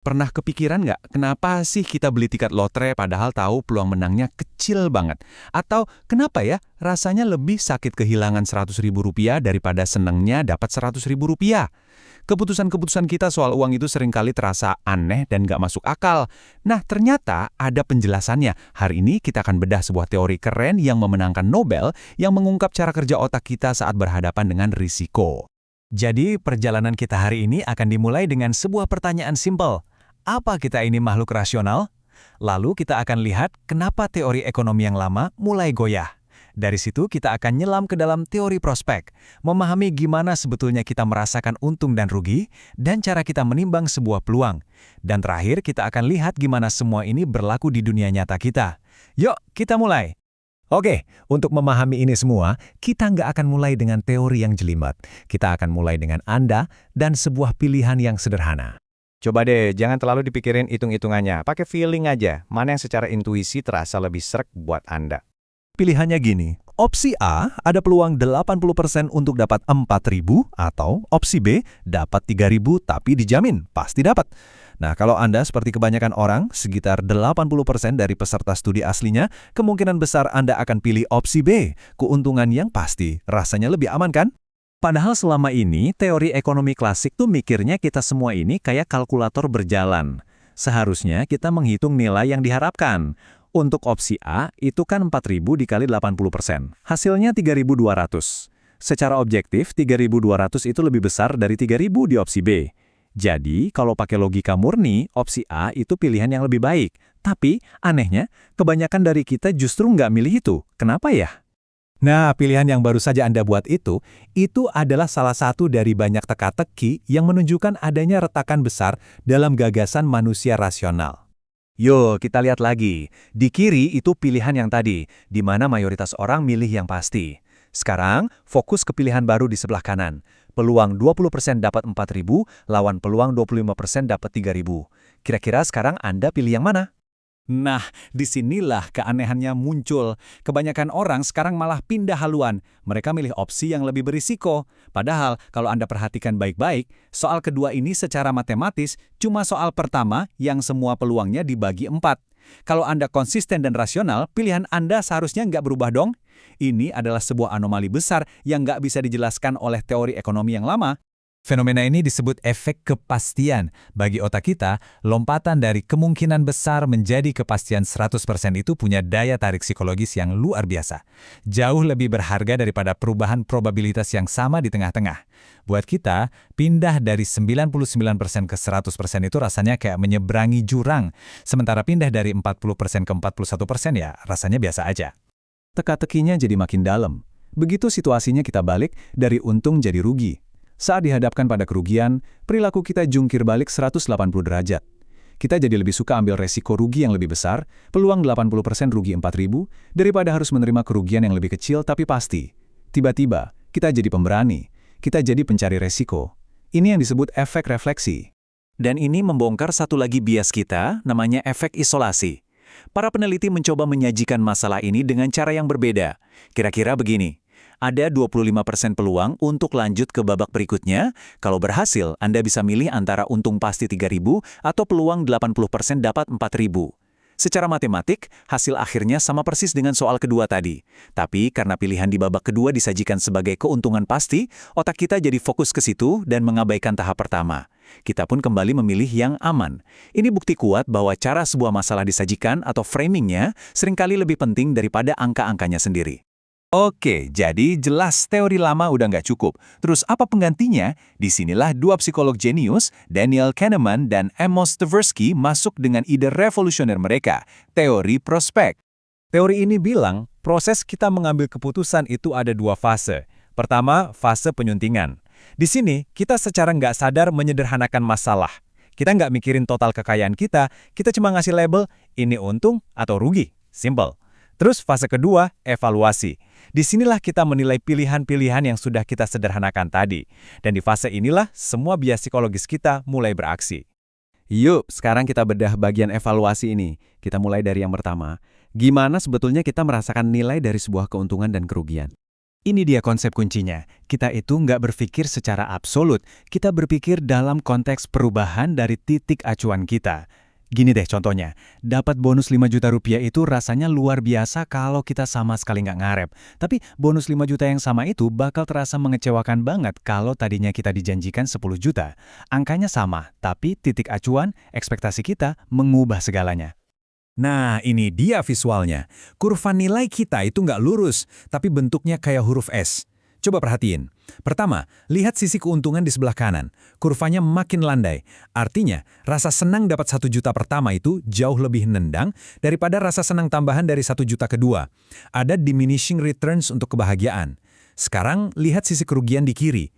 Pernah kepikiran nggak, kenapa sih kita beli tiket lotre padahal tahu peluang menangnya kecil banget? Atau kenapa ya rasanya lebih sakit kehilangan Rp100.000 daripada senengnya dapat Rp100.000? Keputusan-keputusan kita soal uang itu seringkali terasa aneh dan nggak masuk akal. Nah, ternyata ada penjelasannya. Hari ini kita akan bedah sebuah teori keren yang memenangkan Nobel yang mengungkap cara kerja otak kita saat berhadapan dengan risiko. Jadi, perjalanan kita hari ini akan dimulai dengan sebuah pertanyaan simpel. Apa kita ini makhluk rasional? Lalu kita akan lihat kenapa teori ekonomi yang lama mulai goyah. Dari situ kita akan nyelam ke dalam teori prospek, memahami gimana sebetulnya kita merasakan untung dan rugi, dan cara kita menimbang sebuah peluang. Dan terakhir kita akan lihat gimana semua ini berlaku di dunia nyata kita. Yuk, kita mulai! Oke, untuk memahami ini semua, kita nggak akan mulai dengan teori yang jelimet. Kita akan mulai dengan Anda dan sebuah pilihan yang sederhana. Coba deh, jangan terlalu dipikirin hitung-hitungannya. Pakai feeling aja, mana yang secara intuisi terasa lebih sreg buat Anda. Pilihannya gini, opsi A ada peluang 80% untuk dapat 4.000, atau opsi B dapat 3.000 tapi dijamin, pasti dapat. Nah, kalau Anda seperti kebanyakan orang, sekitar 80% dari peserta studi aslinya, kemungkinan besar Anda akan pilih opsi B, keuntungan yang pasti, rasanya lebih aman kan? Padahal selama ini, teori ekonomi klasik tuh mikirnya kita semua ini kayak kalkulator berjalan. Seharusnya kita menghitung nilai yang diharapkan. Untuk opsi A, itu kan 4.000 dikali 80%. Hasilnya 3.200. Secara objektif, 3.200 itu lebih besar dari 3.000 di opsi B. Jadi, kalau pakai logika murni, opsi A itu pilihan yang lebih baik. Tapi, anehnya, kebanyakan dari kita justru nggak milih itu. Kenapa ya? Nah, pilihan yang baru saja Anda buat itu adalah salah satu dari banyak teka-teki yang menunjukkan adanya retakan besar dalam gagasan manusia rasional. Yuk, kita lihat lagi. Di kiri itu pilihan yang tadi, di mana mayoritas orang milih yang pasti. Sekarang, fokus ke pilihan baru di sebelah kanan. Peluang 20% dapat 4.000, lawan peluang 25% dapat 3.000. Kira-kira sekarang Anda pilih yang mana? Nah, disinilah keanehannya muncul. Kebanyakan orang sekarang malah pindah haluan. Mereka milih opsi yang lebih berisiko. Padahal, kalau Anda perhatikan baik-baik, soal kedua ini secara matematis cuma soal pertama yang semua peluangnya dibagi 4. Kalau Anda konsisten dan rasional, pilihan Anda seharusnya nggak berubah dong. Ini adalah sebuah anomali besar yang nggak bisa dijelaskan oleh teori ekonomi yang lama. Fenomena ini disebut efek kepastian. Bagi otak kita, lompatan dari kemungkinan besar menjadi kepastian 100% itu punya daya tarik psikologis yang luar biasa. Jauh lebih berharga daripada perubahan probabilitas yang sama di tengah-tengah. Buat kita, pindah dari 99% ke 100% itu rasanya kayak menyeberangi jurang. Sementara pindah dari 40% ke 41% ya rasanya biasa aja. Teka-tekinya jadi makin dalam. Begitu situasinya kita balik dari untung jadi rugi. Saat dihadapkan pada kerugian, perilaku kita jungkir balik 180 derajat. Kita jadi lebih suka ambil resiko rugi yang lebih besar, peluang 80% rugi 4.000, daripada harus menerima kerugian yang lebih kecil tapi pasti. Tiba-tiba, kita jadi pemberani. Kita jadi pencari resiko. Ini yang disebut efek refleksi. Dan ini membongkar satu lagi bias kita, namanya efek isolasi. Para peneliti mencoba menyajikan masalah ini dengan cara yang berbeda. Kira-kira begini. Ada 25% peluang untuk lanjut ke babak berikutnya. Kalau berhasil, Anda bisa milih antara untung pasti 3.000 atau peluang 80% dapat 4.000. Secara matematik, hasil akhirnya sama persis dengan soal kedua tadi. Tapi karena pilihan di babak kedua disajikan sebagai keuntungan pasti, otak kita jadi fokus ke situ dan mengabaikan tahap pertama. Kita pun kembali memilih yang aman. Ini bukti kuat bahwa cara sebuah masalah disajikan atau framingnya seringkali lebih penting daripada angka-angkanya sendiri. Oke, jadi jelas teori lama udah nggak cukup. Terus apa penggantinya? Disinilah dua psikolog jenius, Daniel Kahneman dan Amos Tversky masuk dengan ide revolusioner mereka, teori prospek. Teori ini bilang, proses kita mengambil keputusan itu ada dua fase. Pertama, fase penyuntingan. Di sini, kita secara nggak sadar menyederhanakan masalah. Kita nggak mikirin total kekayaan kita cuma ngasih label, ini untung atau rugi. Simple. Terus fase kedua, evaluasi. Disinilah kita menilai pilihan-pilihan yang sudah kita sederhanakan tadi. Dan di fase inilah semua bias psikologis kita mulai beraksi. Yuk, sekarang kita bedah bagian evaluasi ini. Kita mulai dari yang pertama. Gimana sebetulnya kita merasakan nilai dari sebuah keuntungan dan kerugian? Ini dia konsep kuncinya. Kita itu nggak berpikir secara absolut, kita berpikir dalam konteks perubahan dari titik acuan kita. Gini deh contohnya, dapat bonus 5 juta rupiah itu rasanya luar biasa kalau kita sama sekali nggak ngarep. Tapi bonus 5 juta yang sama itu bakal terasa mengecewakan banget kalau tadinya kita dijanjikan 10 juta. Angkanya sama, tapi titik acuan, ekspektasi kita mengubah segalanya. Nah, ini dia visualnya. Kurva nilai kita itu nggak lurus, tapi bentuknya kayak huruf S. Coba perhatiin. Pertama, lihat sisi keuntungan di sebelah kanan. Kurvanya makin landai. Artinya, rasa senang dapat 1 juta pertama itu jauh lebih nendang daripada rasa senang tambahan dari 1 juta kedua. Ada diminishing returns untuk kebahagiaan. Sekarang, lihat sisi kerugian di kiri.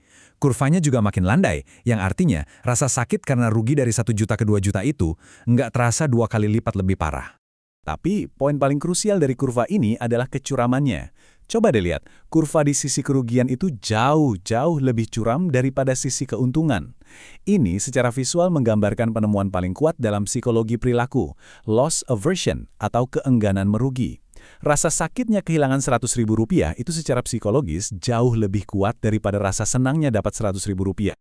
Kurvanya juga makin landai, yang artinya rasa sakit karena rugi dari 1 juta ke 2 juta itu nggak terasa 2 kali lipat lebih parah. Tapi poin paling krusial dari kurva ini adalah kecuramannya. Coba deh lihat, kurva di sisi kerugian itu jauh lebih curam daripada sisi keuntungan. Ini secara visual menggambarkan penemuan paling kuat dalam psikologi perilaku, loss aversion atau keengganan merugi. Rasa sakitnya kehilangan 100.000 rupiah itu secara psikologis jauh lebih kuat daripada rasa senangnya dapat 100.000 rupiah.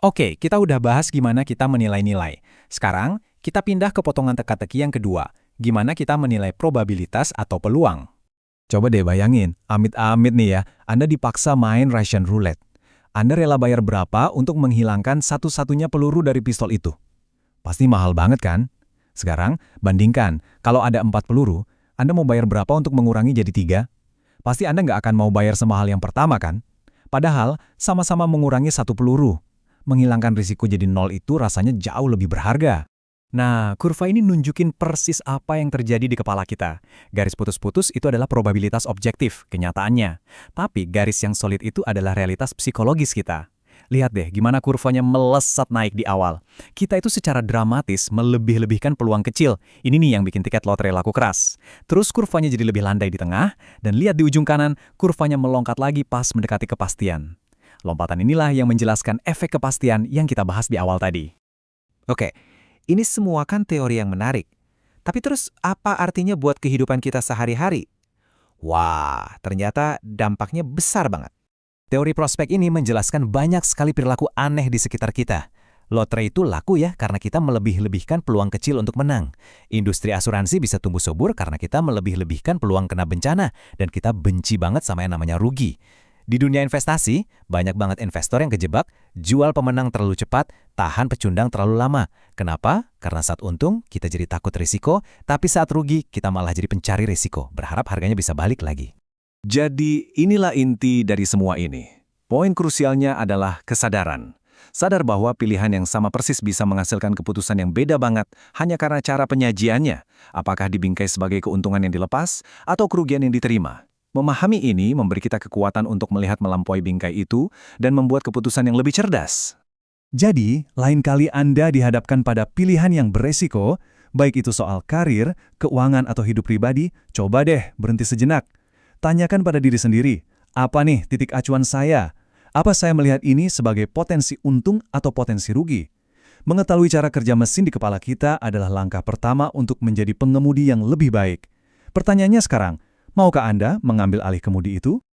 Oke, kita udah bahas gimana kita menilai nilai. Sekarang, kita pindah ke potongan teka-teki yang kedua. Gimana kita menilai probabilitas atau peluang. Coba deh bayangin, amit-amit nih ya, Anda dipaksa main Russian roulette. Anda rela bayar berapa untuk menghilangkan satu-satunya peluru dari pistol itu? Pasti mahal banget kan? Sekarang, bandingkan, kalau ada 4 peluru, Anda mau bayar berapa untuk mengurangi jadi 3? Pasti Anda nggak akan mau bayar semahal yang pertama kan? Padahal, sama-sama mengurangi 1 peluru. Menghilangkan risiko jadi 0 itu rasanya jauh lebih berharga. Nah, kurva ini nunjukin persis apa yang terjadi di kepala kita. Garis putus-putus itu adalah probabilitas objektif, kenyataannya. Tapi garis yang solid itu adalah realitas psikologis kita. Lihat deh gimana kurvanya melesat naik di awal. Kita itu secara dramatis melebih-lebihkan peluang kecil. Ini nih yang bikin tiket lotre laku keras. Terus kurvanya jadi lebih landai di tengah, dan lihat di ujung kanan, kurvanya melongkat lagi pas mendekati kepastian. Lompatan inilah yang menjelaskan efek kepastian yang kita bahas di awal tadi. Oke, ini semua kan teori yang menarik. Tapi terus apa artinya buat kehidupan kita sehari-hari? Wah, ternyata dampaknya besar banget. Teori prospek ini menjelaskan banyak sekali perilaku aneh di sekitar kita. Lotre itu laku ya karena kita melebih-lebihkan peluang kecil untuk menang. Industri asuransi bisa tumbuh subur karena kita melebih-lebihkan peluang kena bencana dan kita benci banget sama yang namanya rugi. Di dunia investasi, banyak banget investor yang kejebak, jual pemenang terlalu cepat, tahan pecundang terlalu lama. Kenapa? Karena saat untung, kita jadi takut risiko, tapi saat rugi, kita malah jadi pencari risiko, berharap harganya bisa balik lagi. Jadi inilah inti dari semua ini. Poin krusialnya adalah kesadaran. Sadar bahwa pilihan yang sama persis bisa menghasilkan keputusan yang beda banget hanya karena cara penyajiannya, apakah dibingkai sebagai keuntungan yang dilepas atau kerugian yang diterima. Memahami ini memberi kita kekuatan untuk melihat melampaui bingkai itu dan membuat keputusan yang lebih cerdas. Jadi, lain kali Anda dihadapkan pada pilihan yang beresiko, baik itu soal karir, keuangan atau hidup pribadi, coba deh berhenti sejenak. Tanyakan pada diri sendiri, apa nih titik acuan saya? Apa saya melihat ini sebagai potensi untung atau potensi rugi? Mengetahui cara kerja mesin di kepala kita adalah langkah pertama untuk menjadi pengemudi yang lebih baik. Pertanyaannya sekarang, maukah Anda mengambil alih kemudi itu?